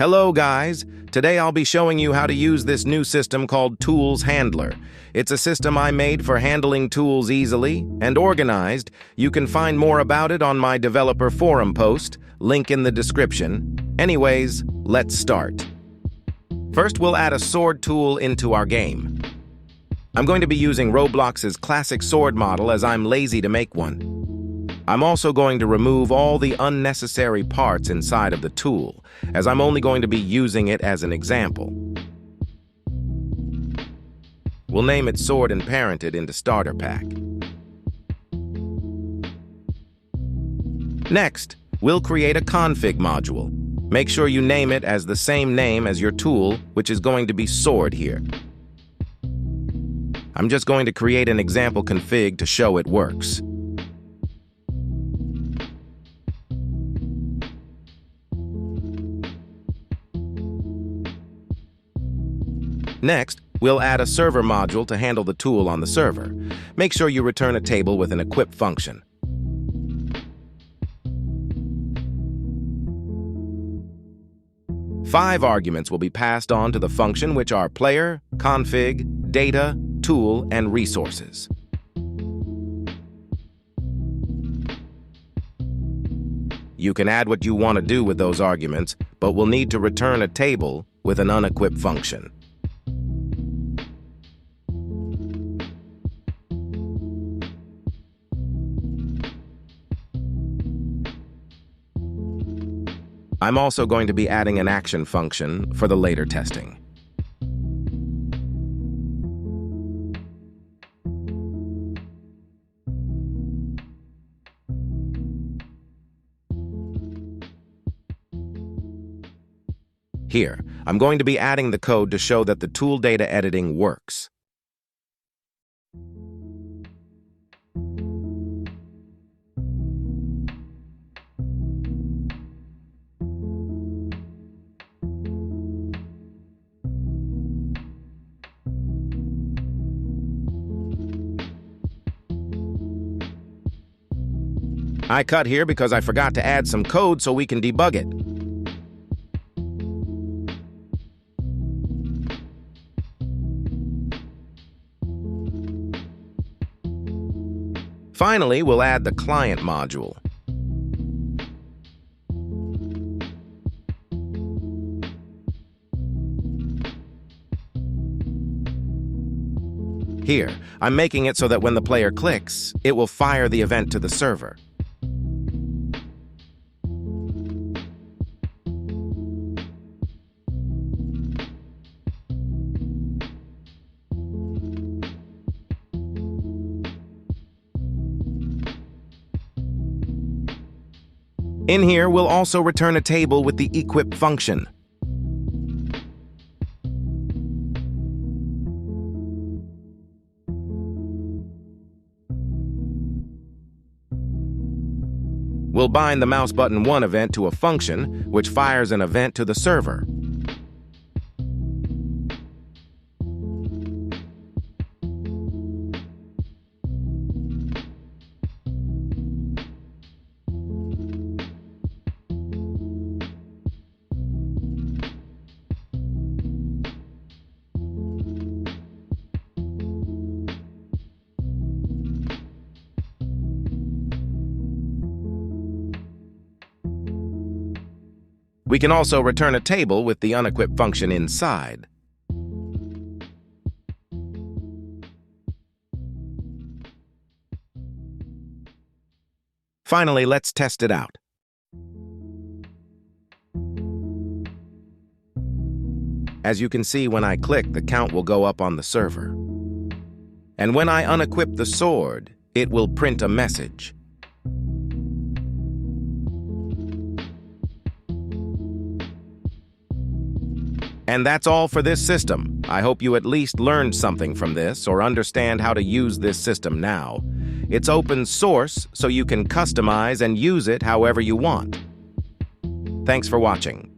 Hello guys, today I'll be showing you how to use this new system called Tools Handler. It's a system I made for handling tools easily and organized. You can find more about it on my developer forum post, link in the description. Anyways, let's start. First, we'll add a sword tool into our game. I'm going to be using Roblox's classic sword model as I'm lazy to make one. I'm also going to remove all the unnecessary parts inside of the tool, as I'm only going to be using it as an example. We'll name it Sword and parent it into Starter Pack. Next, we'll create a config module. Make sure you name it as the same name as your tool, which is going to be Sword here. I'm just going to create an example config to show it works. Next, we'll add a server module to handle the tool on the server. Make sure you return a table with an equip function. Five arguments will be passed on to the function, which are player, config, data, tool, and resources. You can add what you want to do with those arguments, but we'll need to return a table with an unequipped function. I'm also going to be adding an action function for the later testing. Here, I'm going to be adding the code to show that the tool data editing works. I cut here because I forgot to add some code so we can debug it. Finally, we'll add the client module. Here, I'm making it so that when the player clicks, it will fire the event to the server. In here, we'll also return a table with the equip function. We'll bind the mouse button 1 event to a function, which fires an event to the server. We can also return a table with the unequipped function inside. Finally, let's test it out. As you can see, when I click, the count will go up on the server. And when I unequip the sword, it will print a message. And that's all for this system. I hope you at least learned something from this or understand how to use this system now. It's open source, so you can customize and use it however you want. Thanks for watching.